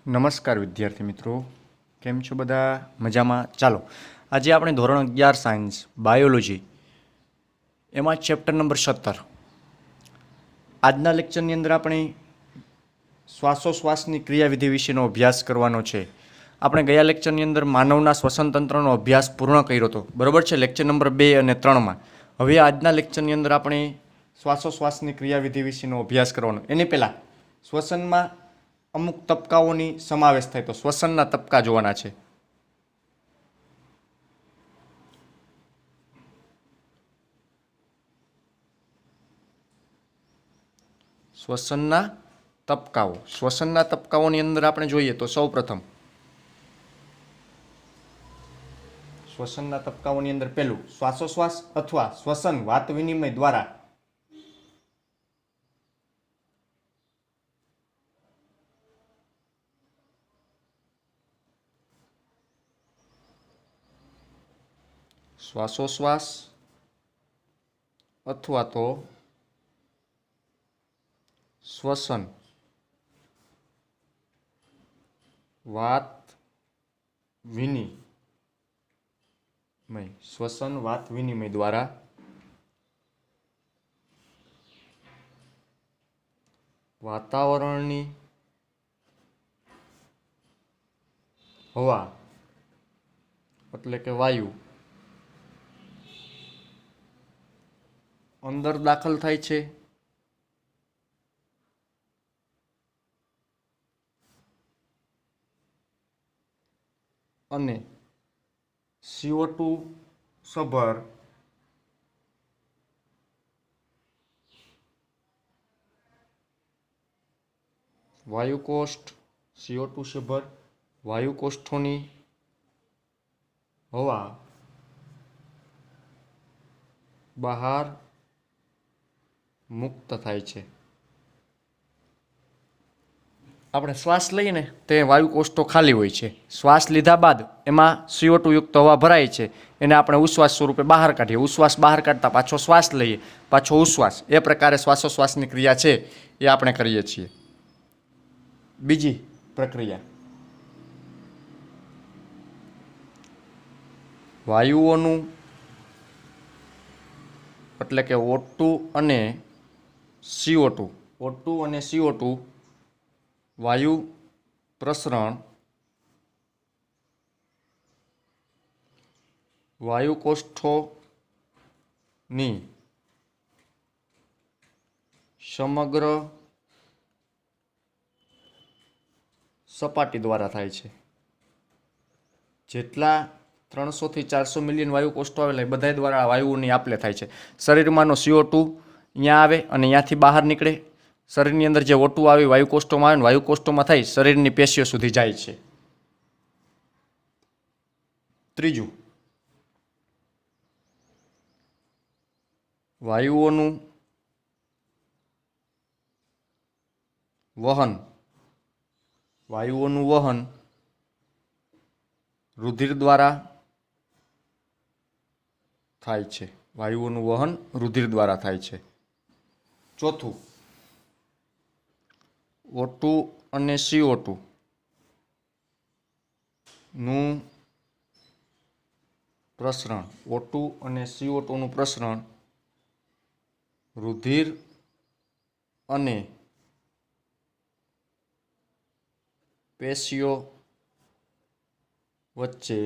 નમસ્કાર વિદ્યાર્થી મિત્રો, કેમ છો બધા? મજામાં? ચાલો આજે આપણે ધોરણ 11 સાયન્સ બાયોલોજી એમાં ચેપ્ટર નંબર 17 આજના લેક્ચરની અંદર આપણે શ્વાસોશ્વાસની ક્રિયાવિધિ વિશેનો અભ્યાસ કરવાનો છે. આપણે ગયા લેક્ચરની અંદર માનવના શ્વસન તંત્રનો અભ્યાસ પૂર્ણ કર્યો હતો, બરોબર છે, લેક્ચર નંબર 2 અને 3માં. હવે આજના લેક્ચરની અંદર આપણે શ્વાસોશ્વાસની ક્રિયાવિધિ વિશેનો અભ્યાસ કરવાનો. એની પહેલાં શ્વસનમાં અમુક તબક્કાઓની સમાવેશ થાય, તો શ્વસનના તબક્કા જોવાના છે. શ્વસનના તબક્કાઓની અંદર આપણે જોઈએ તો સૌપ્રથમ શ્વસનના તબક્કાઓની અંદર પહેલું શ્વાસોશ્વાસ અથવા શ્વસન વાત વિનિમય દ્વારા શ્વાસોશ્વાસ અથવા તો શ્વસન વાત વિનિમય દ્વારા વાતાવરણની હવા એટલે કે વાયુ અંદર દાખલ થાય છે અને CO2 સભર વાયુકોષ્ઠોની હવા બહાર મુક્ત થાય છે. આપણે શ્વાસ લઈએ ને તે વાયુકોષ્ઠો ખાલી હોય છે. શ્વાસ લીધા બાદ એમાં CO2 યુક્ત હવા ભરાય છે, એને આપણે ઉશ્વાસ સ્વરૂપે બહાર કાઢીએ. ઉશ્વાસ બહાર કાઢતા પાછો શ્વાસ લઈએ, પાછો ઉશ્વાસ. એ પ્રકારે શ્વાસોશ્વાસની ક્રિયા છે એ આપણે કરીએ છીએ. બીજી પ્રક્રિયા વાયુઓનું એટલે કે O2 અને CO2 વાયુ પ્રસરણ વાયુકોષ્ઠોની સમગ્ર સપાટી દ્વારા થાય છે. જેટલા 300 થી 400 મિલિયન વાયુકોષ્ઠો આવેલા એ બધા દ્વારા વાયુઓની આપલે થાય છે. શરીરમાંનો CO2 અહીંયા આવે અને અહીંયાથી બહાર નીકળે. શરીરની અંદર જે O2 આવે વાયુકોષ્ઠોમાં આવે ને વાયુકોષ્ઠોમાં થઈ શરીરની પેશીઓ સુધી જાય છે. ત્રીજું વાયુઓનું વહન રુધિર દ્વારા થાય છે. ચોથું O2 અને CO2 નું પ્રસરણ રુધિર અને પેશીઓ વચ્ચે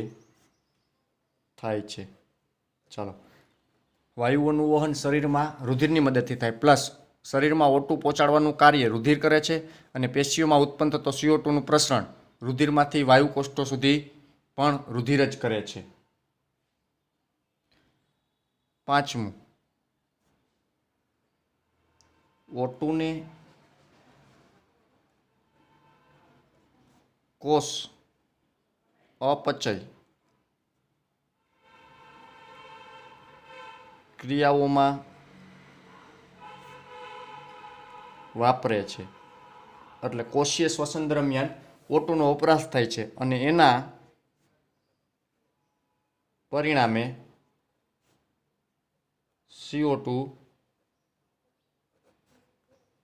થાય છે. ચાલો, વાયુઓનું વહન શરીરમાં રુધિરની મદદથી થાય, પ્લસ શરીરમાં O2 પહોંચાડવાનું કાર્ય રુધિર કરે છે અને પેશીઓમાં ઉત્પન્ન થતો CO2 નું પ્રસરણ રુધિરમાંથી વાયુકોષ્ઠો સુધી પણ રુધિર જ કરે છે. પાંચમું O2 ને કોષ અપચય ક્રિયાઓમાં વાપરે છે. એટલે કોષીય શ્વસન દરમિયાન O2 નો વપરાશ થાય છે અને એના પરિણામે CO2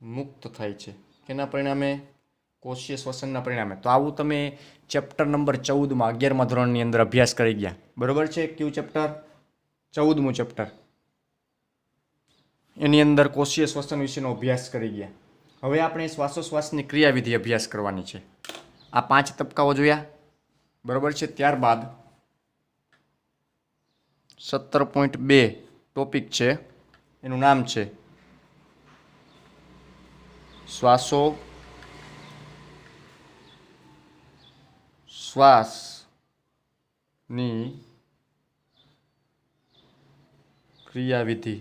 મુક્ત થાય છે. કેના પરિણામે? કોષીય શ્વસનના પરિણામે. તો આવું તમે ચેપ્ટર નંબર 14માં 11મા ધોરણની અંદર અભ્યાસ કરી ગયા. બરોબર છે? કયું ચેપ્ટર? 14મું ચેપ્ટર. એની અંદર કોષીય શ્વસન વિશેનો અભ્યાસ કરી ગયા. હવે આપણે શ્વાસોશ્વાસની ક્રિયાવિધિ અભ્યાસ કરવાની છે. આ 5 તબક્કાઓ જોયા. બરોબર છે? ત્યારબાદ 17.2 ટોપિક છે, એનું નામ છે શ્વાસોશ્વાસની ક્રિયાવિધિ.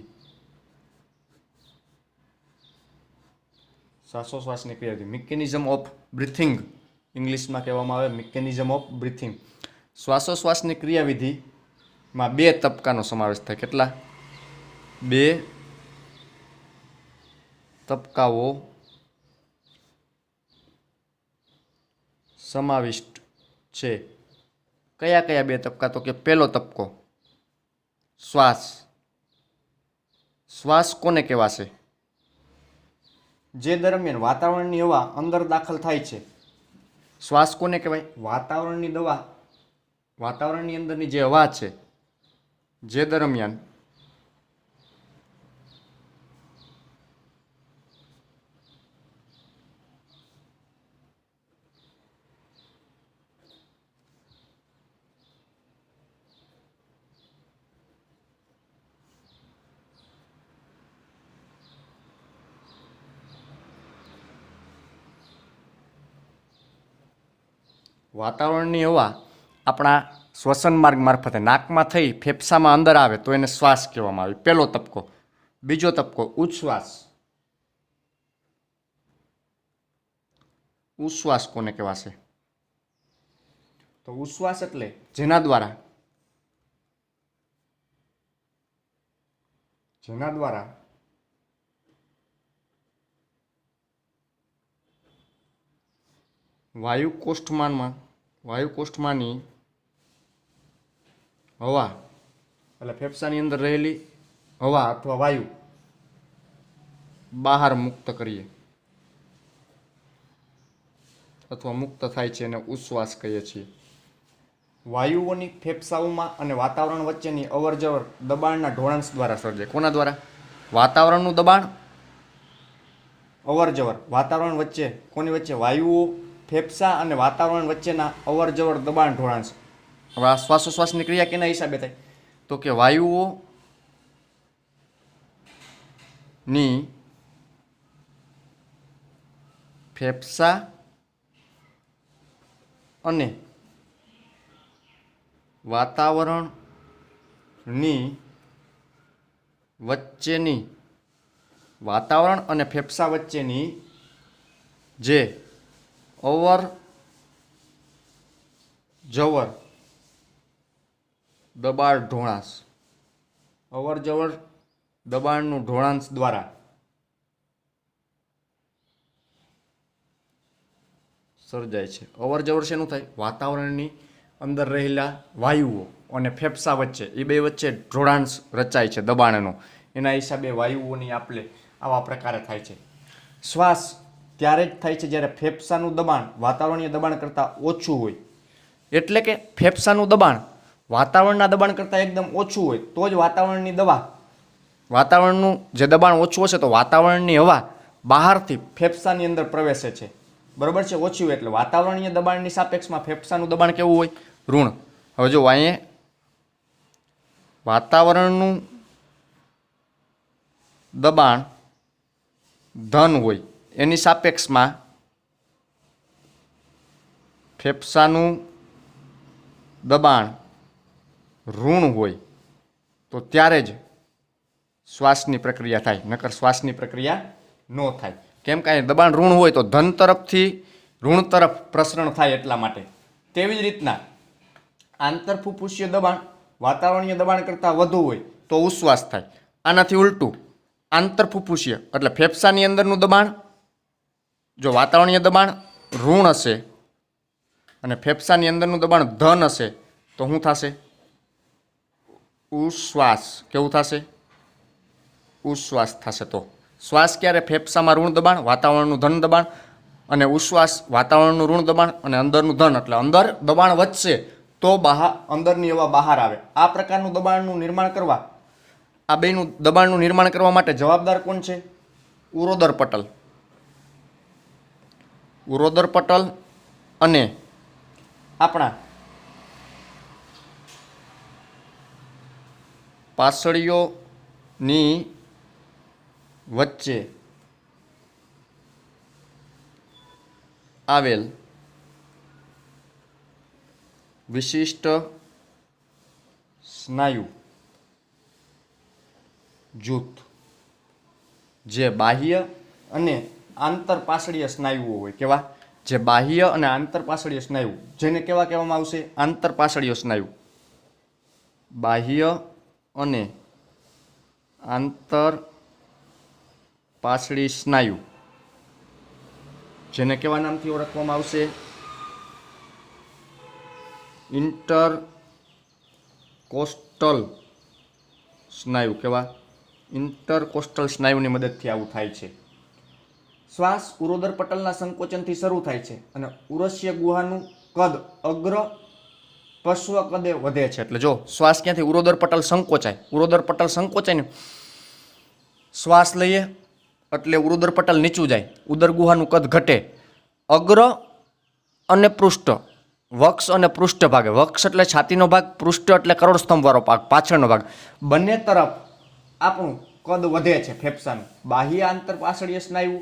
શ્વાસોશ્વાસની ક્રિયાવિધિ, મિકેનિઝમ ઓફ બ્રીથિંગ ઇંગ્લિશમાં કહેવામાં આવે, મિકેનિઝમ ઓફ બ્રીથિંગ. શ્વાસોશ્વાસની ક્રિયાવિધિમાં 2 તબક્કાનો સમાવેશ થાય. કેટલા? 2 તબક્કાઓ સમાવિષ્ટ છે. કયા કયા 2 તબક્કા? તો કે પહેલો તબક્કો શ્વાસ. શ્વાસ કોને કહેવાશે? જે દરમિયાન વાતાવરણની હવા અંદર દાખલ થાય છે. શ્વાસ કોને કહેવાય? વાતાવરણની અંદરની જે હવા છે, જે દરમિયાન વાતાવરણની હવા આપણા શ્વસન માર્ગ મારફતે નાકમાં થઈ ફેફસામાં અંદર આવે તો એને શ્વાસ કહેવામાં આવે. પહેલો તબક્કો. બીજો તબક્કો ઉચ્છ્વાસ. ઉચ્છ્વાસ કોને કહેવાશે? તો ઉચ્છ્વાસ એટલે જેના દ્વારા વાયુકોષ્ઠમાંની હવા એટલે ફેફસાની અંદર રહેલી હવા અથવા વાયુ બહાર મુક્ત કરીએ અથવા મુક્ત થાય છે એને ઉચ્છ્વાસ કહીએ છીએ. વાયુઓની ફેફસાઓમાં અને વાતાવરણ વચ્ચેની અવરજવર દબાણના ઢોળાંશ દ્વારા સર્જાય. કોના દ્વારા? વાતાવરણનું દબાણ, અવરજવર વાતાવરણ વચ્ચે. કોની વચ્ચે? વાયુઓ, ફેફસા અને વાતાવરણ વચ્ચેના અવરજવર દબાણ ઢોળાંશ. હવે આ શ્વાસોશ્વાસની ક્રિયા કેના હિસાબે થાય? તો કે વાયુઓની ફેફસા અને વાતાવરણ અને ફેફસા વચ્ચેની જે અવર જવર દબાણ ઢોળાંશ, અવર જવર દબાણનું ઢોળાંશ દ્વારા સર્જાય છે. અવર જવર શેનું થાય? વાતાવરણની અંદર રહેલા વાયુઓ અને ફેફસા વચ્ચે, એ બે વચ્ચે ઢોળાંશ રચાય છે દબાણનો. એના હિસાબે વાયુઓની આપલે આવા પ્રકારે થાય છે. શ્વાસ ત્યારે જ થાય છે જ્યારે ફેફસાનું દબાણ વાતાવરણીય દબાણ કરતાં ઓછું હોય. એટલે કે ફેફસાનું દબાણ વાતાવરણના દબાણ કરતાં એકદમ ઓછું હોય તો જ વાતાવરણનું જે દબાણ ઓછું હશે તો વાતાવરણની હવા બહારથી ફેફસાની અંદર પ્રવેશે છે. બરાબર છે? ઓછું હોય એટલે વાતાવરણીય દબાણની સાપેક્ષમાં ફેફસાનું દબાણ કેવું હોય? ઋણ. હવે જો અહીંયા વાતાવરણનું દબાણ ધન હોય, એની સાપેક્ષમાં ફેફસાનું દબાણ ઋણ હોય તો ત્યારે જ શ્વાસની પ્રક્રિયા થાય, નકર શ્વાસની પ્રક્રિયા ન થાય. કેમ કે દબાણ ઋણ હોય તો ધન તરફથી ઋણ તરફ પ્રસરણ થાય એટલા માટે. તેવી જ રીતના આંતરફુફુસીય દબાણ વાતાવરણીય દબાણ કરતાં વધુ હોય તો ઉચ્છ્વાસ થાય. આનાથી ઉલટું આંતરફુફુસીય એટલે ફેફસાની અંદરનું દબાણ જો વાતાવરણીય દબાણ ઋણ હશે અને ફેફસાની અંદરનું દબાણ ધન હશે તો શું થશે? ઉચ્છ્વાસ. કેવું થશે? ઉચ્છ્વાસ થશે. તો શ્વાસ ક્યારે? ફેફસામાં ઋણ દબાણ, વાતાવરણનું ધન દબાણ અને ઉશ્વાસ વાતાવરણનું ઋણ દબાણ અને અંદરનું ધન, એટલે અંદર દબાણ વધશે તો અંદરની હવા બહાર આવે. આ પ્રકારનું દબાણનું નિર્માણ કરવા, આ બેનું દબાણનું નિર્માણ કરવા માટે જવાબદાર કોણ છે? ઉરોદર પટલ. ઉરોદર પટલ અને આપણા પાસળીઓની વચ્ચે આવેલ વિશિષ્ટ સ્નાયુ જૂથ જે બાહ્ય અને આંતરપાસળીય સ્નાયુઓ હોય. કેવા? જે બાહ્ય અને આંતરપાસળીય સ્નાયુ, જેને કેવા કહેવામાં આવશે? આંતરપાસળીય સ્નાયુ. બાહ્ય અને આંતરપાસળી સ્નાયુ, જેને કેવા નામથી ઓળખવામાં આવશે? ઇન્ટરકોસ્ટલ સ્નાયુ. કેવા? ઇન્ટરકોસ્ટલ સ્નાયુની મદદથી આવું થાય છે. શ્વાસ ઉરોદર પટલના સંકોચનથી શરૂ થાય છે અને ઉરસ્ય ગુહાનું કદ અગ્ર પશ્વ કદે વધે છે. એટલે જો શ્વાસ ક્યાંથી? ઉરોદર પટલ સંકોચાય. ઉરોદર પટલ સંકોચાય ને શ્વાસ લઈએ એટલે ઉરોદર પટલ નીચું જાય, ઉદર ગુહાનું કદ ઘટે. અગ્ર અને પૃષ્ઠ, વક્ષ અને પૃષ્ઠ ભાગે, વક્ષ એટલે છાતીનો ભાગ, પૃષ્ઠ એટલે કરોડસ્તંભ વાળો ભાગ, પાછળનો ભાગ, બંને તરફ આપણું કદ વધે છે ફેફસાનું. બાહ્ય આંતરપાસળીય સ્નાયુ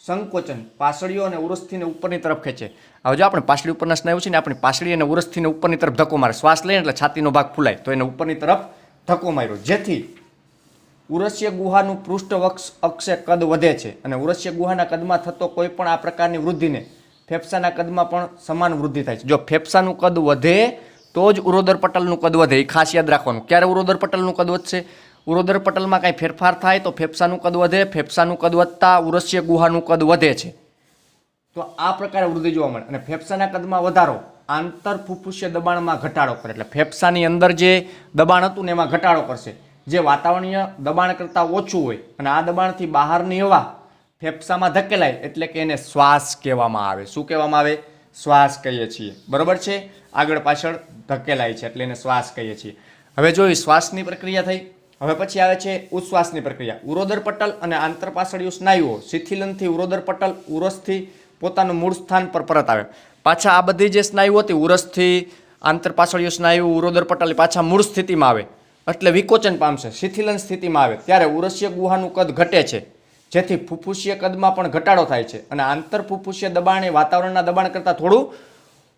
સંકોચન પાસળીઓ અને ઉરસથીને ઉપરની તરફ ખેંચે. હવે જો આપણે પાસળી ઉપરના સ્નાયુ છે ને, આપણી પાસળી અને ઉરસથીને ઉપરની તરફ ધક્કો મારે. શ્વાસ લઈએ એટલે છાતીનો ભાગ ફૂલાય, તો એને ઉપરની તરફ ધક્કો માર્યો, જેથી ઉરસ્ય ગુહાનું પૃષ્ઠ વક્ષ અક્ષે કદ વધે છે. અને ઉરસ્ય ગુહાના કદમાં થતો કોઈ પણ આ પ્રકારની વૃદ્ધિને ફેફસાના કદમાં પણ સમાન વૃદ્ધિ થાય છે. જો ફેફસાનું કદ વધે તો જ ઉરોદર પટલનું કદ વધે, એ ખાસ યાદ રાખવાનું. ક્યારે ઉરોદર પટલનું કદ વધશે? ઉરોદર પટલમાં કાંઈ ફેરફાર થાય તો ફેફસાનું કદ વધે, ફેફસાનું કદ વધતા ઉરસ્ય ગુહાનું કદ વધે છે. તો આ પ્રકારે વૃદ્ધિ જોવા મળે. અને ફેફસાના કદમાં વધારો આંતરફુફ્ફુસીય દબાણમાં ઘટાડો કરે. એટલે ફેફસાની અંદર જે દબાણ હતું ને એમાં ઘટાડો કરશે, જે વાતાવરણીય દબાણ કરતાં ઓછું હોય. અને આ દબાણથી બહારની હવા ફેફસામાં ધકેલાય એટલે કે એને શ્વાસ કહેવામાં આવે. શું કહેવામાં આવે? શ્વાસ કહીએ છીએ. બરોબર છે? આગળ પાછળ ધકેલાય છે એટલે એને શ્વાસ કહીએ છીએ. હવે જોઈ શ્વાસની પ્રક્રિયા થઈ. હવે પછી આવે છે ઉચ્છ્વાસની પ્રક્રિયા. ઉરોદર પટલ અને આંતરપાસળીય સ્નાયુઓ શિથિલનથી ઉરોદર પટલ ઉરસથી પોતાનું મૂળ સ્થાન પર પરત આવે. પાછા આ બધી જે સ્નાયુઓ હતી, ઉરસથી આંતરપાસળીય સ્નાયુ, ઉરોદર પટલ, પાછા મૂળ સ્થિતિમાં આવે એટલે વિકોચન પામશે, શિથિલન સ્થિતિમાં આવે ત્યારે ઉરસ્ય ગુહાનું કદ ઘટે છે, જેથી ફુફ્ફુસીય કદમાં પણ ઘટાડો થાય છે. અને આંતરફુફ્ફુસીય દબાણ એ વાતાવરણના દબાણ કરતાં થોડું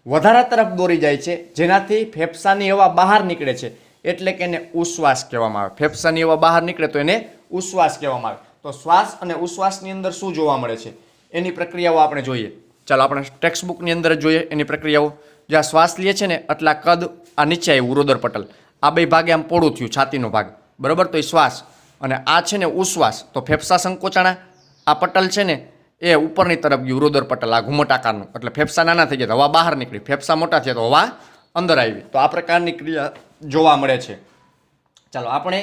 વધારા તરફ દોરી જાય છે, જેનાથી ફેફસાની હવા બહાર નીકળે છે એટલે કે એને ઉશ્વાસ કહેવામાં આવે. ફેફસાની હવા બહાર નીકળે તો એને ઉશ્વાસ કહેવામાં આવે. તો શ્વાસ અને ઉશ્વાસની અંદર શું જોવા મળે છે એની પ્રક્રિયાઓ આપણે જોઈએ. ચાલો આપણે ટેક્સ્ટ બુકની અંદર જોઈએ એની પ્રક્રિયાઓ. જ્યાં શ્વાસ લે છે ને એટલા કદ આ નીચે આવ્યું ઉરોદર પટલ, આ બે ભાગે આમ પોળું થયું, છાતીનો ભાગ, બરાબર? તો એ શ્વાસ. અને આ છે ને ઉશ્વાસ. તો ફેફસા સંકોચાણા, આ પટલ છે ને એ ઉપરની તરફ ગયું ઉરોદર પટલ, આ ઘુમટ આકારનું, એટલે ફેફસા નાના થઈ ગયા, હવા બહાર નીકળી. ફેફસા મોટા થયા તો હવા અંદર આવી. તો આ પ્રકારની ક્રિયા જોવા મળે છે. ચાલો આપણે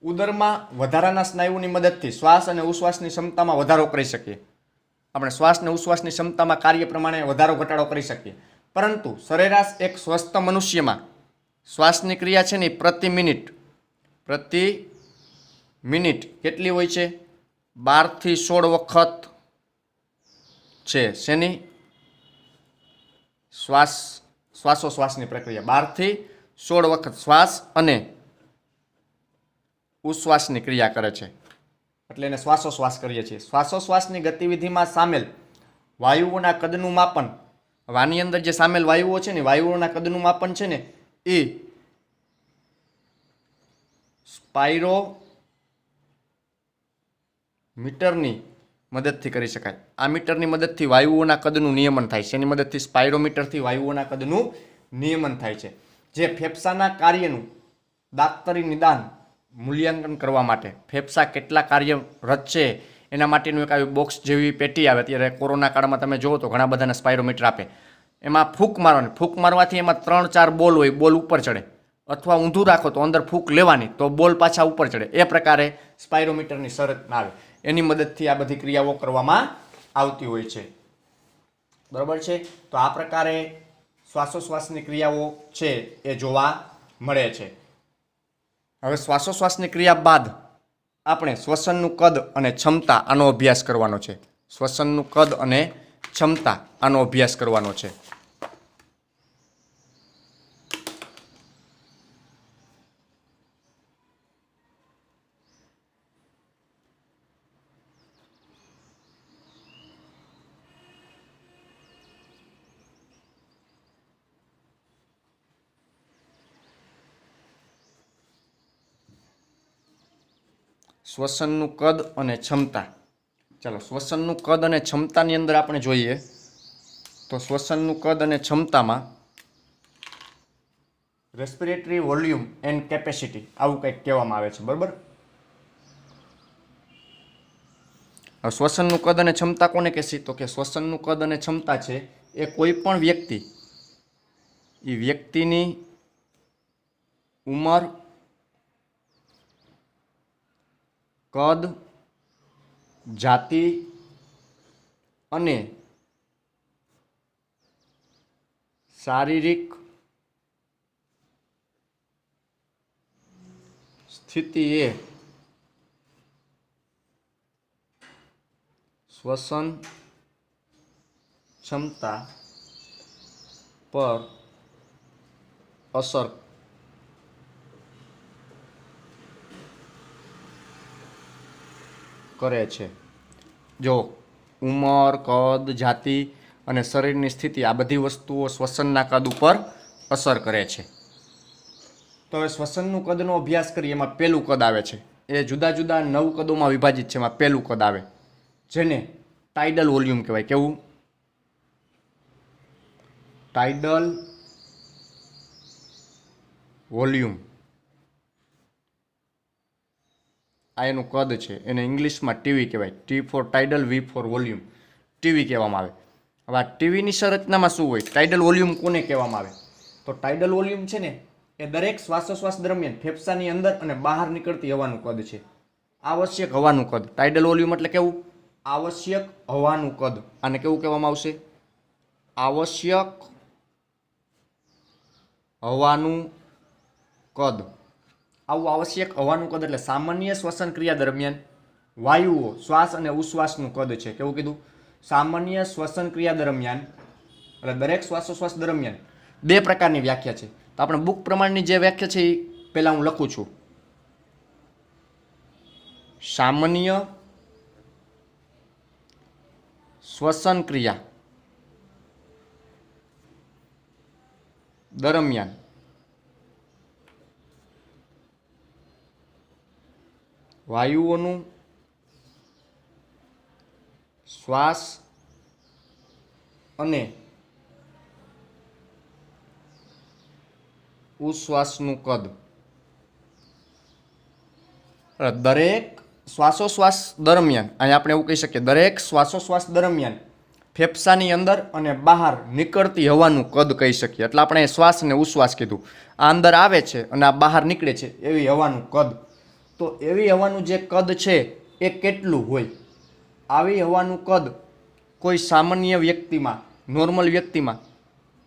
ઉદરમાં વધારાના સ્નાયુની મદદથી શ્વાસ અને ઉશ્વાસની ક્ષમતામાં વધારો કરી શકીએ. આપણે શ્વાસ અને ઉશ્વાસની ક્ષમતામાં કાર્ય પ્રમાણે વધારો ઘટાડો કરી શકીએ. પરંતુ સરેરાશ એક સ્વસ્થ મનુષ્યમાં શ્વાસની ક્રિયા છે ને પ્રતિ મિનિટ કેટલી હોય છે? 12 થી 16 વખત છે. શેની? શ્વાસોશ્વાસની પ્રક્રિયા 12 થી 16 વખત શ્વાસ અને ઉશ્વાસની ક્રિયા કરે છે, એટલે એને શ્વાસોશ્વાસ કરીએ છીએ. શ્વાસોશ્વાસની ગતિવિધિમાં સામેલ વાયુઓના કદનું માપન, આની અંદર જે સામેલ વાયુઓ છે ને વાયુઓના કદનું માપન છે ને એ સ્પાયરોમીટરની મદદથી કરી શકાય. આ મીટરની મદદથી વાયુઓના કદનું નિયમન થાય છે. એની મદદથી સ્પાયરોમીટરથી વાયુઓના કદનું નિયમન થાય છે, જે ફેફસાના કાર્યનું દાક્તરી નિદાન મૂલ્યાંકન કરવા માટે, ફેફસા કેટલા કાર્યરત છે એના માટેનું એક આવી બોક્સ જેવી પેટી આવે. અત્યારે કોરોના કાળમાં તમે જુઓ તો ઘણા બધાને સ્પાયરોમીટર આપે. એમાં ફૂંક મારવાની, ફૂંક મારવાથી એમાં 3-4 બોલ હોય, બોલ ઉપર ચડે, અથવા ઊંધું રાખો તો અંદર ફૂંક લેવાની તો બોલ પાછા ઉપર ચડે. એ પ્રકારે સ્પાયરોમીટરની શરત આવે. એની મદદથી આ બધી ક્રિયાઓ કરવામાં આવતી હોય છે. બરાબર છે. તો આ પ્રકારે શ્વાસોશ્વાસની ક્રિયાઓ છે એ જોવા મળે છે. હવે શ્વાસોશ્વાસની ક્રિયા બાદ આપણે શ્વસનનું કદ અને ક્ષમતા આનો અભ્યાસ કરવાનો છે. શ્વસનનું કદ અને ક્ષમતા આનો અભ્યાસ કરવાનો છે. શ્વસનનું કદ અને ક્ષમતા. ચાલો શ્વસનનું કદ અને ક્ષમતાની અંદર આપણે જોઈએ તો શ્વસનનું કદ અને ક્ષમતામાં રેસ્પિરેટરી વોલ્યુમ એન્ડ કેપેસિટી આવું કંઈક કહેવામાં આવે છે. બરાબર. શ્વસનનું કદ અને ક્ષમતા કોને કહેશે? તો કે શ્વસનનું કદ અને ક્ષમતા છે એ કોઈ પણ વ્યક્તિ એ વ્યક્તિની ઉંમર, કદ, જાતિ અને શારીરિક સ્થિતિએ શ્વસન ક્ષમતા પર અસર કરે છે. જો ઉંમર, કદ, જાતિ અને શરીરની સ્થિતિ આ બધી વસ્તુઓ શ્વસનના કદ ઉપર અસર કરે છે. તો હવે શ્વસનનું કદનો અભ્યાસ કરીએ. એમાં પહેલું કદ આવે છે એ જુદા જુદા 9 કદોમાં વિભાજિત છે. એમાં પહેલું કદ આવે જેને ટાઇડલ વોલ્યુમ કહેવાય. કેવું? Tidal volume. આ એનું કદ છે. એને ઇંગ્લિશમાં ટીવી કહેવાય. T four tidal, V for volume. TV કહેવામાં આવે. હવે આ ટીવીની સંરચનામાં શું હોય? ટાઇડલ વોલ્યુમ કોને કહેવામાં આવે? તો ટાઇડલ વોલ્યુમ છે ને એ દરેક શ્વાસોશ્વાસ દરમિયાન ફેફસાની અંદર અને બહાર નીકળતી હવાનું કદ છે. આવશ્યક હવાનું કદ. ટાઇડલ વોલ્યુમ એટલે કેવું? આવશ્યક હવાનું કદ. આને કેવું કહેવામાં આવશે? આવશ્યક હવાનું કદ. આવું આવશ્યક હવાનું કદ એટલે સામાન્ય શ્વસન ક્રિયા દરમિયાન વાયુઓ શ્વાસ અને ઉશ્વાસનું કદ છે. કેવું કીધું? સામાન્ય શ્વસન ક્રિયા દરમિયાન એટલે દરેક શ્વાસોશ્વાસ દરમિયાન 2 પ્રકારની વ્યાખ્યા છે. તો આપણે બુક પ્રમાણની જે વ્યાખ્યા છે એ પહેલાં હું લખું છું. સામાન્ય શ્વસન ક્રિયા દરમિયાન વાયુઓનું શ્વાસ અને ઉશ્વાસનું કદ. દરેક શ્વાસોશ્વાસ દરમિયાન અહીંયા આપણે એવું કહી શકીએ દરેક શ્વાસોશ્વાસ દરમિયાન ફેફસાની અંદર અને બહાર નીકળતી હવાનું કદ કહી શકીએ. એટલે આપણે શ્વાસ અને ઉશ્વાસ કીધું. આ અંદર આવે છે અને આ બહાર નીકળે છે એવી હવાનું કદ. તો એવી હવાનું જે કદ છે એ કેટલું હોય? આવી હવાનું કદ કોઈ સામાન્ય વ્યક્તિમાં, નોર્મલ વ્યક્તિમાં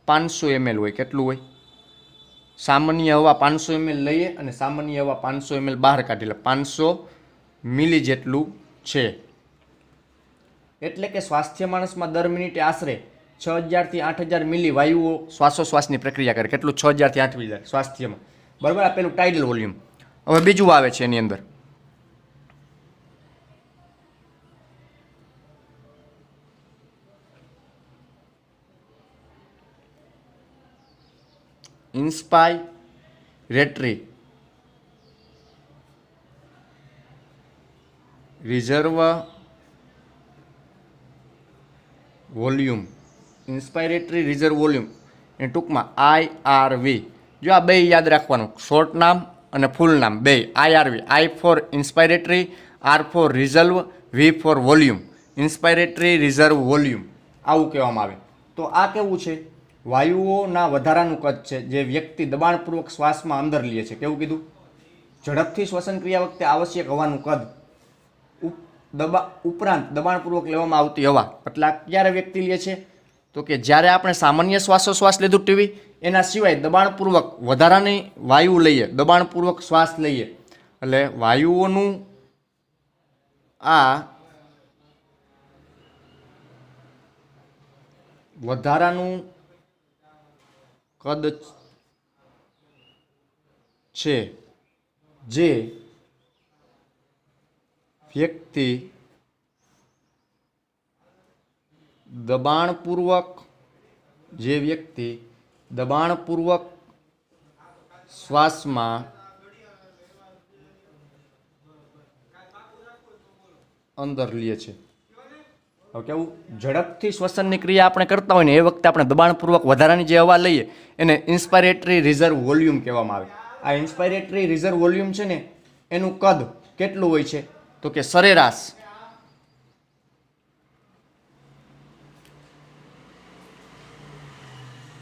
500 ml હોય. કેટલું હોય? સામાન્ય હવા 500 ml લઈએ અને સામાન્ય હવા 500 ml બહાર કાઢી એટલે 500 મિલી જેટલું છે. એટલે કે સ્વાસ્થ્ય માણસમાં દર મિનિટે આશરે 6000 થી 8000 મિલી વાયુઓ શ્વાસોશ્વાસની પ્રક્રિયા કરે. કેટલું? 6000 થી 8000 સ્વાસ્થ્યમાં. બરાબર. આ પેલું ટાઇડલ વોલ્યુમ. હવે બીજું આવે છે એની અંદર ઇન્સ્પાયરેટરી reserve volume. Inspiratory reserve volume એ ટૂંકમાં IRV. જો આ બે યાદ રાખવાનું, શોર્ટ નામ અને ફૂલ નામ બે. IRV. I for inspiratory, R for reserve, V for volume. Inspiratory reserve volume આવું કહેવામાં આવે. તો આ કેવું છે? વાયુઓના વધારાનું કદ છે જે વ્યક્તિ દબાણપૂર્વક શ્વાસમાં અંદર લે છે. કેવું કીધું? ઝડપથી શ્વસન ક્રિયા વખતે આવશ્યક હવાનું કદ ઉપરાંત દબાણપૂર્વક લેવામાં આવતી હવા. એટલે આ ક્યારે વ્યક્તિ લે છે? તો કે જ્યારે આપણે સામાન્ય શ્વાસોશ્વાસ લીધું ટીવી એના સિવાય દબાણપૂર્વક વધારાની વાયુ લઈએ, દબાણપૂર્વક શ્વાસ લઈએ એટલે વાયુઓનું આ વધારાનું કદ છે જે વ્યક્તિ દબાણપૂર્વક શ્વાસમાં અંદર લે છે. હવે કેવું ઝડપથી શ્વસનની ક્રિયા આપણે કરતા હોય ને એ વખતે આપણે દબાણપૂર્વક વધારાની જે હવા લઈએ એને ઇન્સ્પાયરેટરી રિઝર્વ વોલ્યુમ કહેવામાં આવે. આ ઇન્સ્પાયરેટરી રિઝર્વ વોલ્યુમ છે ને એનું કદ કેટલું હોય છે તો કે સરેરાશ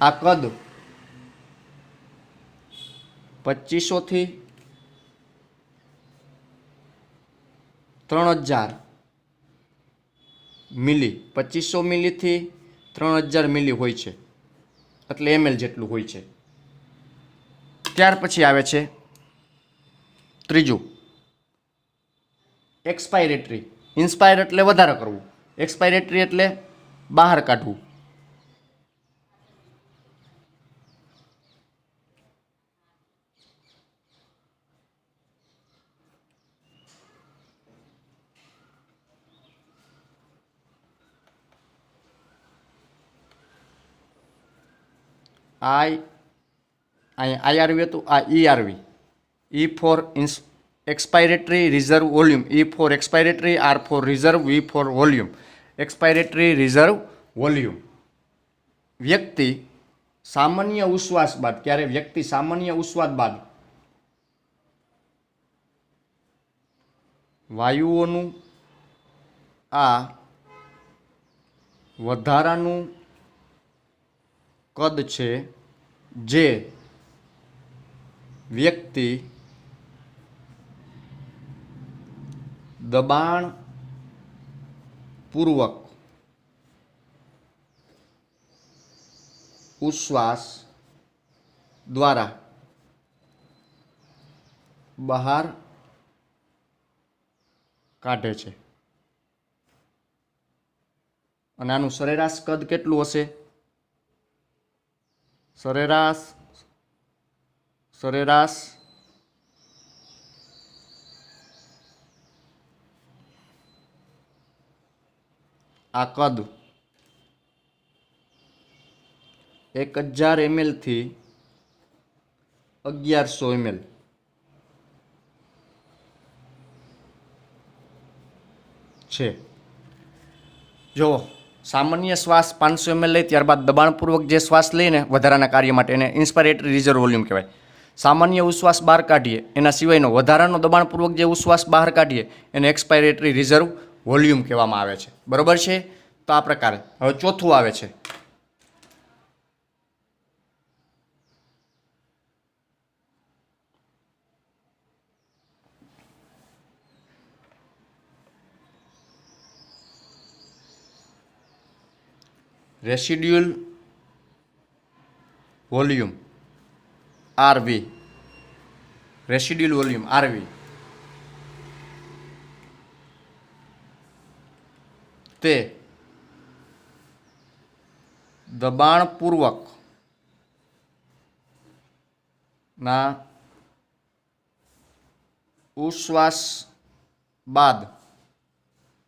આ કદ 2500 થી 3000 મિલી, 2500 મિલીથી 3000 મિલી હોય છે, એટલે ml જેટલું હોય છે. ત્યાર પછી આવે છે ત્રીજું એક્સપાયરેટરી. ઇન્સ્પાયર એટલે વધારે કરવું, એક્સપાયરેટરી એટલે બહાર કાઢવું. આઈઆરવી હતું, આ ERV. E for expiratory reserve volume, E for expiratory, R for reserve, V for volume. Expiratory reserve volume. વ્યક્તિ સામાન્ય ઉશ્વાસ બાદ, ક્યારે વ્યક્તિ સામાન્ય ઉશ્વાસ બાદ વાયુઓનું આ વધારાનું કદ છે જે વ્યક્તિ દબાણપૂર્વક ઉશ્વાસ દ્વારા બહાર કાઢે છે. અને આનું સરેરાશ કદ કેટલું હશે? સરેરાશ આ કદ 1000 ml થી 1100 ml છે. જો સામાન્ય શ્વાસ 500 ml લઈ ત્યારબાદ દબાણપૂર્વક જે શ્વાસ લઈને વધારાના કાર્ય માટે એને ઇન્સ્પાયરેટરી રિઝર્વ વોલ્યુમ કહેવાય. સામાન્ય ઉશ્વાસ બહાર કાઢીએ એના સિવાયનો વધારાનો દબાણપૂર્વક જે ઉશ્વાસ બહાર કાઢીએ એને એક્સપાયરેટરી રિઝર્વ વોલ્યુમ કહેવામાં આવે છે. બરોબર છે? તો આ પ્રકારે. હવે ચોથું આવે છે residual volume, RV. Residual volume RV તે દબાણપૂર્વક ના ઉશ્વાસ બાદ,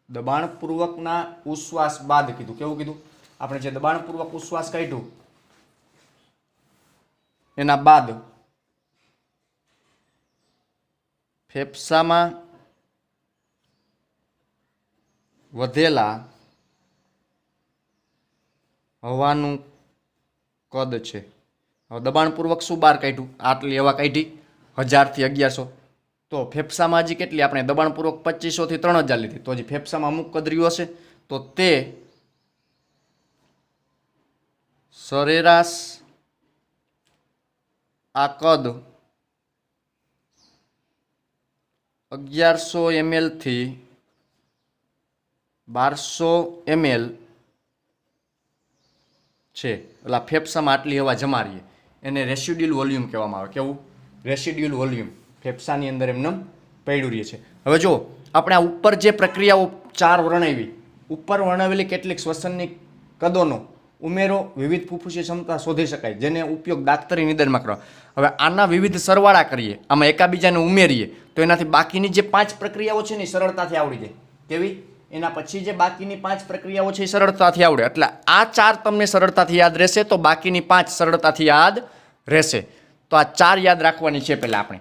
દબાણપૂર્વકના ઉશ્વાસ બાદ કીધું. કેવું કીધું? આપણે જે દબાણપૂર્વક ઉશ્વાસ કાઢ્યું એના બાદ ફેફસામાં વધેલા હવાનું કદ છે. હવે દબાણપૂર્વક શું બહાર કાઢ્યું? આટલી હવા કાઢી 1000 થી 1100. તો ફેફસામાં હજી કેટલી? આપણે દબાણપૂર્વક 2500 થી 3000 લીધી, તો હજી ફેફસામાં અમુક કદ રહ્યું હશે. તો તે સરેરાશ આ કદ 1100 ml થી 1200 ml છે, એટલે ફેફસામાં આટલી હવા જમા રહીએ એને રેસિડ્યુઅલ વોલ્યુમ કહેવામાં આવે. કેવું? Residual volume. ફેફસાની અંદર એમને પડ્યું રહે છે. હવે જો આપણે આ ઉપર જે પ્રક્રિયાઓ 4 વર્ણવી, ઉપર વર્ણવેલી કેટલીક શ્વસનની કદોનો ઉમેરો વિવિધ ફૂફૂસી ક્ષમતા શોધી શકાય, જેને ઉપયોગ દાક્તરી નિદાનમાં કરવા. હવે આના વિવિધ સરવાળા કરીએ, આમાં એકાબીજાને ઉમેરીએ તો એનાથી બાકીની જે 5 પ્રક્રિયાઓ છે ને એ સરળતાથી આવડી જાય. કેવી? એના પછી જે બાકીની 5 પ્રક્રિયાઓ છે એ સરળતાથી આવડે. એટલે આ 4 તમને સરળતાથી યાદ રહેશે તો બાકીની 5 સરળતાથી યાદ રહેશે. તો આ 4 યાદ રાખવાની છે પહેલાં આપણે.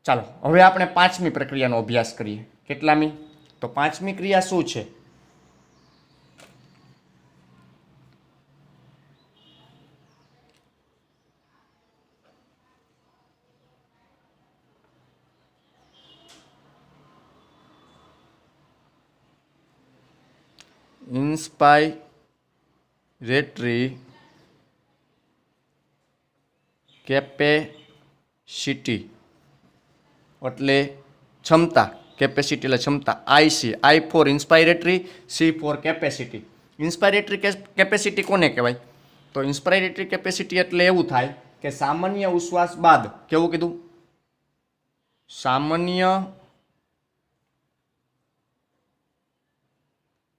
ચાલો હવે આપણે 5મી પ્રક્રિયાનો અભ્યાસ કરીએ. કેટલામી? તો 5મી ક્રિયા શું છે? ઇન્સ્પાયરેટરી કેપેસિટી એટલે ક્ષમતા. કેપેસિટી એટલે ક્ષમતા. IC. I for inspiratory, C for capacity. Inspiratory capacity કોને કહેવાય? તો ઇન્સ્પાયરેટરી કેપેસિટી એટલે એવું થાય કે સામાન્ય ઉશ્વાસ બાદ, કેવું કીધું? સામાન્ય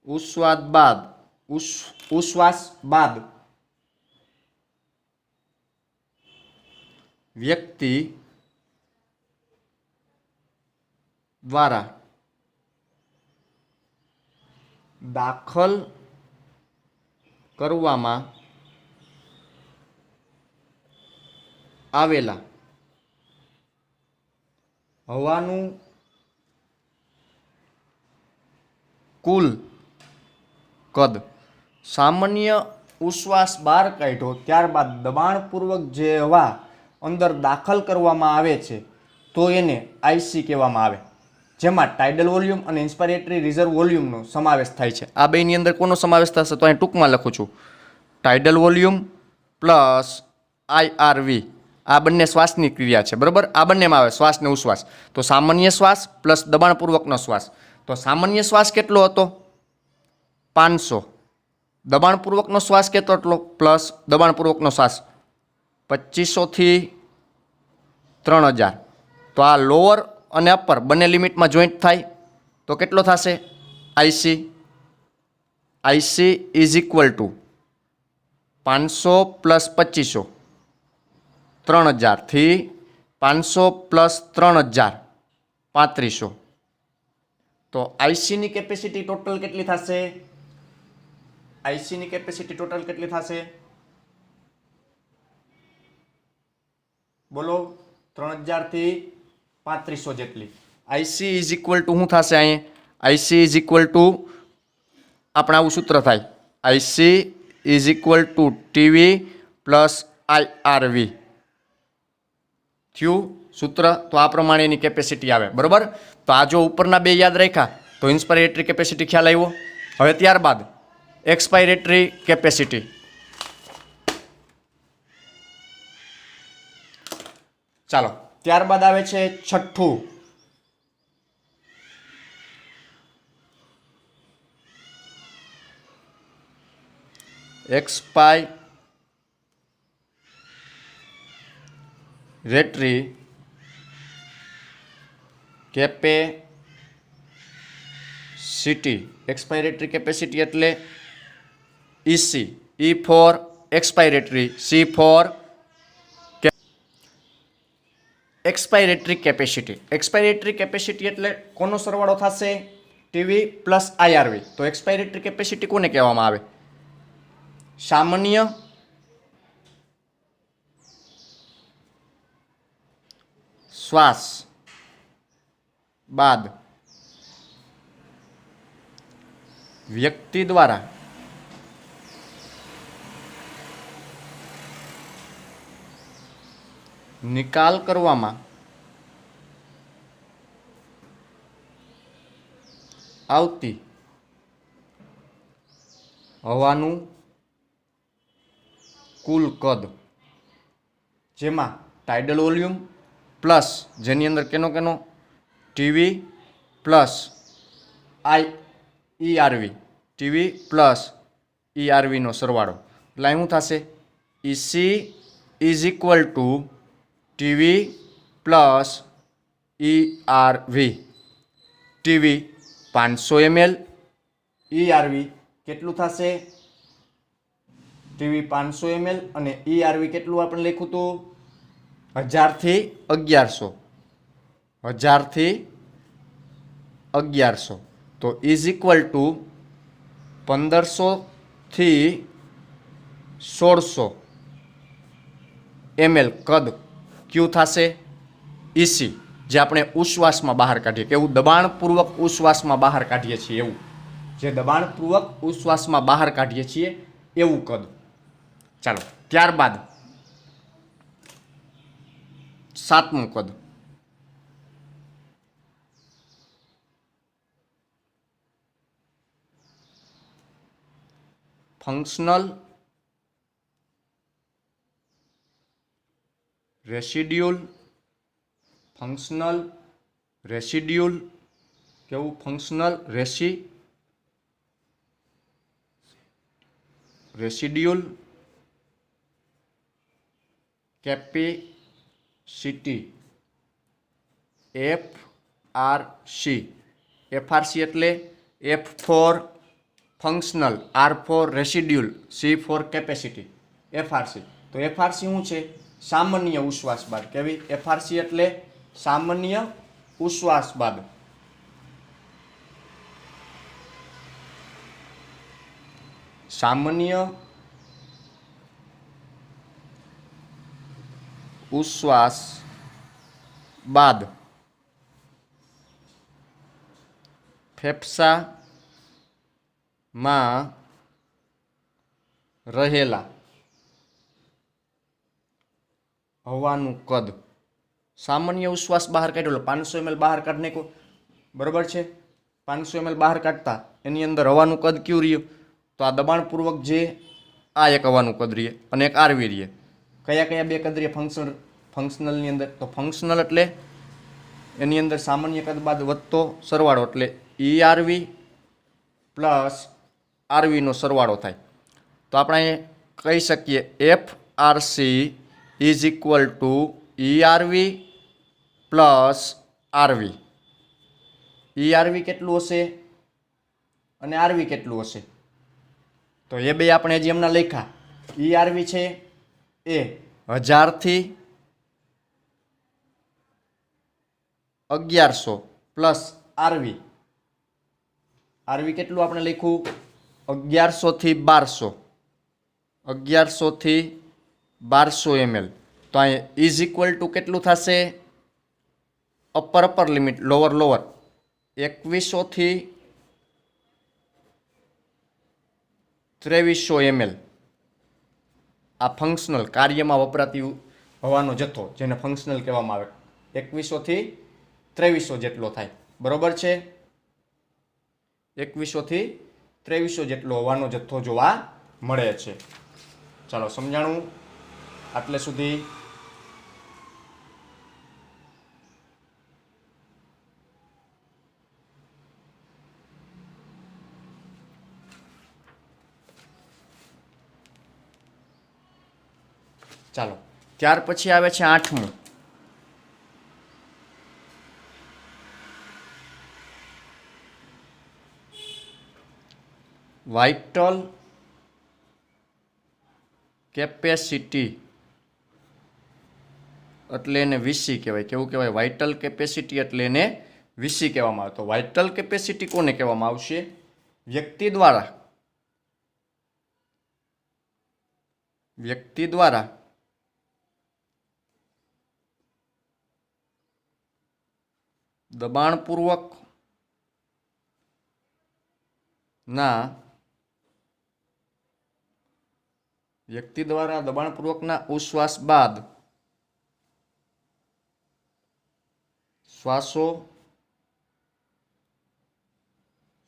ઉશ્વાસ બાદ વ્યક્તિ દ્વારા દાખલ કરવામાં આવેલા હવાનું કુલ કદ. સામાન્ય ઉશ્વાસ બહાર કાઢ્યો ત્યારબાદ દબાણપૂર્વક જે હવા અંદર દાખલ કરવામાં આવે છે તો એને આઈસી કહેવામાં આવે, જેમાં ટાઇડલ વોલ્યુમ અને ઇન્સ્પાયરેટરી રિઝર્વ વોલ્યુમનો સમાવેશ થાય છે. આ બેની અંદર કોનો સમાવેશ થશે? તો અહીં ટૂંકમાં લખું છું, ટાઇડલ વોલ્યુમ પ્લસ આઈઆરવી. આ બંને શ્વાસની ક્રિયા છે, બરાબર? આ બંનેમાં આવે શ્વાસ ને ઉશ્વાસ. તો સામાન્ય શ્વાસ પ્લસ દબાણપૂર્વકનો શ્વાસ. તો સામાન્ય શ્વાસ કેટલો હતો? 500. દબાણપૂર્વકનો શ્વાસ કેટલો? પ્લસ દબાણપૂર્વકનો શ્વાસ 2500 થી 3000. તો આ લોઅર અને અપર બંને લિમિટમાં જોઈન્ટ થાય તો કેટલો થશે? IC. IC is equal two 500 plus 2500, 3000 થી 500 પ્લસ 3000, 3500. તો આઈસીની કેપેસિટી ટોટલ કેટલી થશે? આઈસીની કેપેસિટી ટોટલ કેટલી થશે? બોલો. 3000 થી 3500 જેટલી. આઈસી ઇઝ ઇક્વલ ટુ શું થશે? અહીં આઈસી ઇઝ ઇક્વલ ટુ આપણે આવું સૂત્ર થાય, IC is equal to TV plus IRV થયું સૂત્ર. તો આ પ્રમાણે એની કેપેસિટી આવે, બરોબર? તો આ જો ઉપરના બે યાદ રાખ્યા તો ઇન્સ્પાયરેટરી કેપેસિટી ખ્યાલ આવ્યો. હવે ત્યારબાદ એક્સપાયરેટરી કેપેસિટી. ચાલો ત્યારબાદ આવે છે છઠ્ઠું, એક્સપાયરેટરી કેપેસિટી. એક્સપાયરેટરી કેપેસિટી એટલે EC. E for expiratory, C for expiratory capacity. Expiratory capacity એટલે કોનો સરવાળો થશે? TV plus IRV. તો એક્સપાયરેટરી કેપેસિટી કોને કહેવામાં આવે? સામાન્ય શ્વાસ બાદ વ્યક્તિ દ્વારા નિકાલ કરવામાં આવતી હવાનું કુલ કદ, જેમાં ટાઇડલ વોલ્યુમ પ્લસ જેની અંદર કેનો ટીવી પ્લસ ઈઆરવી, ટીવી પ્લસ ઈઆરવીનો સરવાળો. એટલે અહીં શું થશે? EC is equal to TV plus ERV. TV 500 ml, ERV કેટલું થશે? ટીવી 500 ml અને ERV કેટલું આપણે લખ્યું હતું? 1000 થી 1100. 1000 થી 1100 તો ઇઝ ઇક્વલ ટુ 1500 થી 1600 ml કદ ક્યુ થશે? EC, જે આપણે ઉશ્વાસમાં બહાર કાઢીએ, કેવું દબાણપૂર્વક ઉશ્વાસમાં બહાર કાઢીએ છીએ એવું, જે દબાણપૂર્વક ઉશ્વાસમાં બહાર કાઢીએ છીએ એવું કદ. ચાલો ત્યારબાદ 7મું કદ. Functional residual. ફંક્શનલ રેસિડ્યુલ કેવું? Functional residual capacity FRC. FRC એટલે F for functional, R for residual, C for capacity. FRC. તો FRC શું છે? સામાન્ય ઉશ્વાસ બાદ. કેવી? FRC એટલે સામાન્ય ઉશ્વાસ બાદ. સામાન્ય ઉશ્વાસ બાદ ફેફસામાં રહેલા હવાનું કદ. સામાન્ય ઉશ્વાસ બહાર કાઢ્યો 500 ml બહાર કાઢી નાખો, બરોબર છે? 500 ml બહાર કાઢતા એની અંદર હવાનું કદ કયું રહ્યું? તો આ દબાણપૂર્વક જે આ એક હવાનું કદ રહીએ અને એક આરવી રહીએ. કયા કયા બે કદ રહીએ ફંક્શનલની અંદર? તો ફંક્શનલ એટલે એની અંદર સામાન્ય કદ બાદ વધતો સરવાળો એટલે ERV પ્લસ આરવીનો સરવાળો થાય. તો આપણે કહી શકીએ FRC is equal to ERV plus RV. ERV કેટલું હશે અને આરવી કેટલું હશે? તો એ બે આપણે હજી એમના લખ્યા. ERV છે એ 1000 થી 1100 પ્લસ આરવી. આરવી કેટલું આપણે લખ્યું? 1100 થી 1200. 1100 થી 1200 ml. તો અહીં ઇઝ ઇક્વલ ટુ કેટલું થશે? અપર લિમિટ, લોઅર 2100 થી 2300 ml. આ ફંક્શનલ કાર્યમાં વપરાતી હવાનો જથ્થો, જેને ફંક્શનલ કહેવામાં આવે, 2100 થી 2300 જેટલો થાય, બરોબર છે? 2100 થી 2300 જેટલો હવાનો જથ્થો જોવા મળે છે. ચાલો સમજાણું આટલે સુધી. ચાલો ત્યાર પછી આવે છે 8મું. વાઇટલ કેપેસિટી એટલે એને વીસી કહેવાય. કેવું કહેવાય? વાઇટલ કેપેસિટી એટલે એને વીસી કહેવામાં આવે. તો વાઇટલ કેપેસિટી કોને કહેવામાં આવશે? વ્યક્તિ દ્વારા દબાણપૂર્વક દબાણપૂર્વકના ઉશ્વાસ બાદ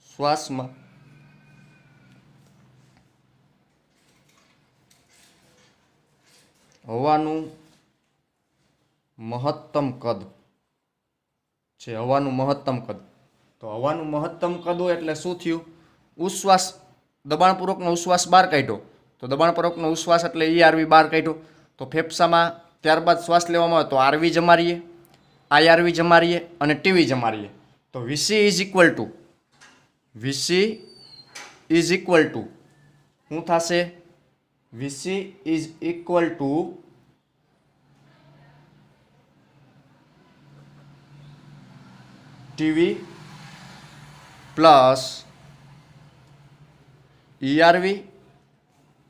શ્વાસમાં હવાનું મહત્તમ કદ છે. હવાનું મહત્તમ કદ. તો હવાનું મહત્તમ કદ હોય એટલે શું થયું? ઉશ્વાસ, દબાણપૂર્વકનો ઉશ્વાસ બહાર કાઢ્યો તો દબાણપૂર્વકનો ઉશ્વાસ એટલે ERV બહાર કાઢ્યો. તો ફેફસામાં ત્યારબાદ શ્વાસ લેવામાં આવે તો RV જમા રહીએ, IRV જમા રહીએ અને TV જમા રહીએ. તો VC ઇઝ ઇક્વલ ટુ શું થશે? VC is equal two TV plus ERV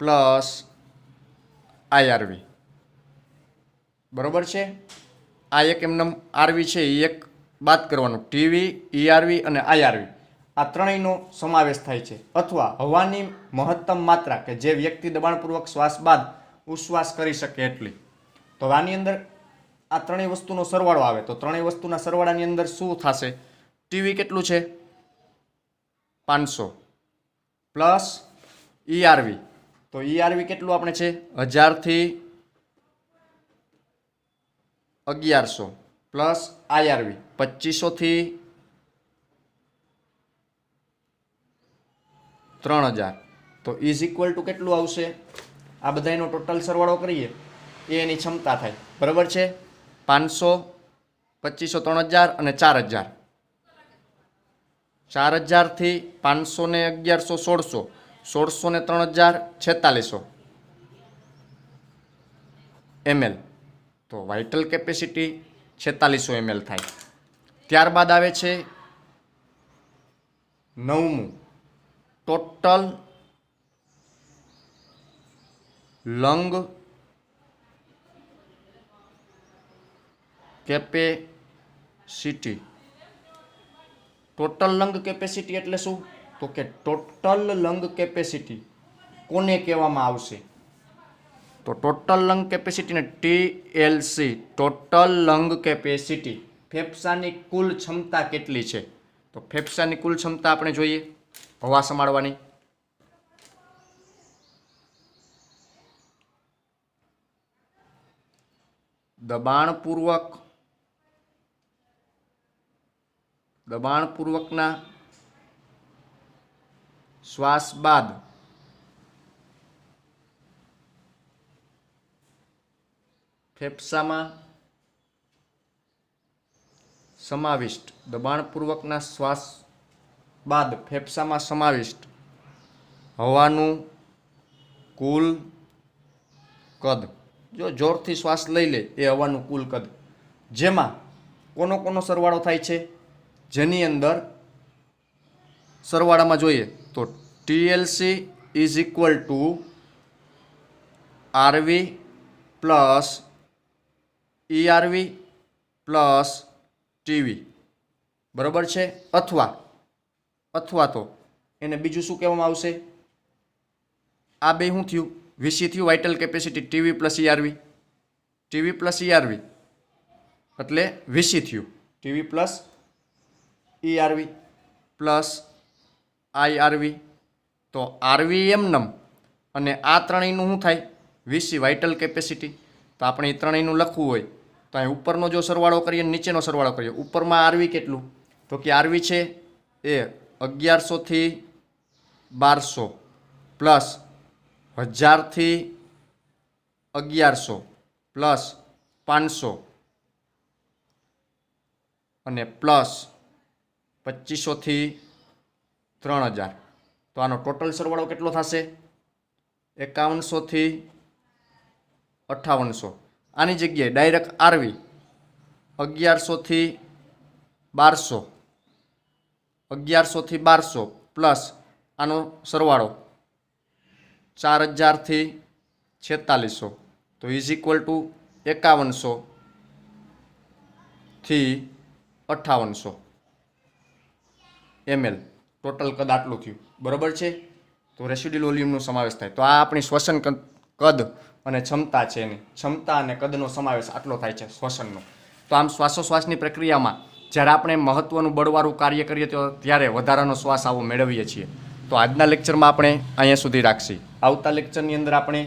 plus IRV. બરોબર છે? આ એક એમને RV છે એ એક બાદ કરવાનું. TV, ERV અને IRV આ ત્રણેયનો સમાવેશ થાય છે. અથવા હવાની મહત્તમ માત્રા કે જે વ્યક્તિ દબાણપૂર્વક શ્વાસ બાદ ઉશ્વાસ કરી શકે એટલી. તો આની અંદર આ ત્રણેય વસ્તુનો સરવાળો આવે. તો ત્રણેય વસ્તુના સરવાળાની અંદર શું થશે? TV કેટલું છે? 500 પ્લસ ERV. તો ERV કેટલું આપણે છે? 1000 થી 1100 પ્લસ IRV 2500 થી 3000. તો ઇઝ ઇક્વલ ટુ કેટલું આવશે? આ બધાનો ટોટલ સરવાળો કરીએ એ એની ક્ષમતા થાય. બરાબર છે? 500, 2500, 3000 અને 4000. 4000 થી 500 ને 1100 1600, 1600 ને 3000 4600 ml. તો વાઇટલ કેપેસિટી 4600 ml થાય. ત્યારબાદ આવે છે 9મું, total lung capacity. Total lung capacity એટલે શું? તો કે ટોટલ લંગ કેપેસિટી કોને કહેવામાં આવશે? તો ટોટલ લંગ કેપેસિટીને TLC, ટોટલ લંગ કેપેસિટી. ફેફસાની કુલ ક્ષમતા કેટલી છે? તો ફેફસાની કુલ ક્ષમતા આપણે જોઈએ હવા સમાડવાની. દબાણપૂર્વકના શ્વાસ બાદ ફેફસામાં સમાવિષ્ટ, દબાણપૂર્વકના શ્વાસ બાદ ફેફસામાં સમાવિષ્ટ હવાનું કુલ કદ. જો જોરથી શ્વાસ લઈ લે એ હવાનું કુલ કદ. જેમાં કોનો સરવાળો થાય છે? જેની અંદર સરવાળામાં જોઈએ તો TLC is equal two RV plus ERV plus TV. બરાબર છે? અથવા તો એને બીજું શું કહેવામાં આવશે? આ બે શું થયું? VC થયું vital capacity TV plus ERV. TV plus ERV એટલે VC થયું. TV plus ERV plus IRV. તો RV એમનમ અને આ ત્રણેયનું શું થાય? VC vital capacity. તો આપણે એ ત્રણેયનું લખવું હોય તો અહીં ઉપરનો જો સરવાળો કરીએ નીચેનો સરવાળો કરીએ. ઉપરમાં RV કેટલું? તો કે RV છે એ 1100 થી 1200 પ્લસ 1000 થી 1100 પ્લસ 500 અને પ્લસ 2500 થી 3000. તો આનો ટોટલ સરવાળો કેટલો થશે? 5100 થી 5800. આની જગ્યાએ ડાયરેક્ટ RV 1100 થી 1200, 1100 થી 1200 પ્લસ આનો સરવાળો 4000 થી 4600. તો ઇઝ ઇક્વલ ટુ 5100 થી 5800 ml. ટોટલ કદ આટલું થયું. બરાબર છે? તો રેસિડ્યુઅલ વોલ્યુમનો સમાવેશ થાય. તો આ આપણી શ્વસન કદ અને ક્ષમતા છે. એની ક્ષમતા અને કદનો સમાવેશ આટલો થાય છે શ્વસનનો. તો આમ શ્વાસોશ્વાસની પ્રક્રિયામાં જ્યારે આપણે મહત્ત્વનું બળવાળું કાર્ય કરીએ તો ત્યારે વધારાનો શ્વાસ આવો મેળવીએ છીએ. તો આજના લેક્ચરમાં આપણે અહીંયા સુધી રાખીએ. આવતા લેક્ચરની અંદર આપણે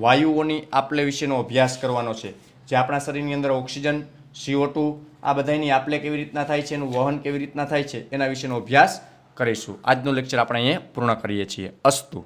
વાયુઓની આપલે વિશેનો અભ્યાસ કરવાનો છે. જે આપણા શરીરની અંદર ઓક્સિજન, CO2 આ બધાની આપલે કેવી રીતના થાય છે, એનું વહન કેવી રીતના થાય છે એના વિશેનો અભ્યાસ કરીશું. આજનો લેક્ચર આપણે અહીંયા પૂર્ણ કરીએ છીએ. અસ્તુ.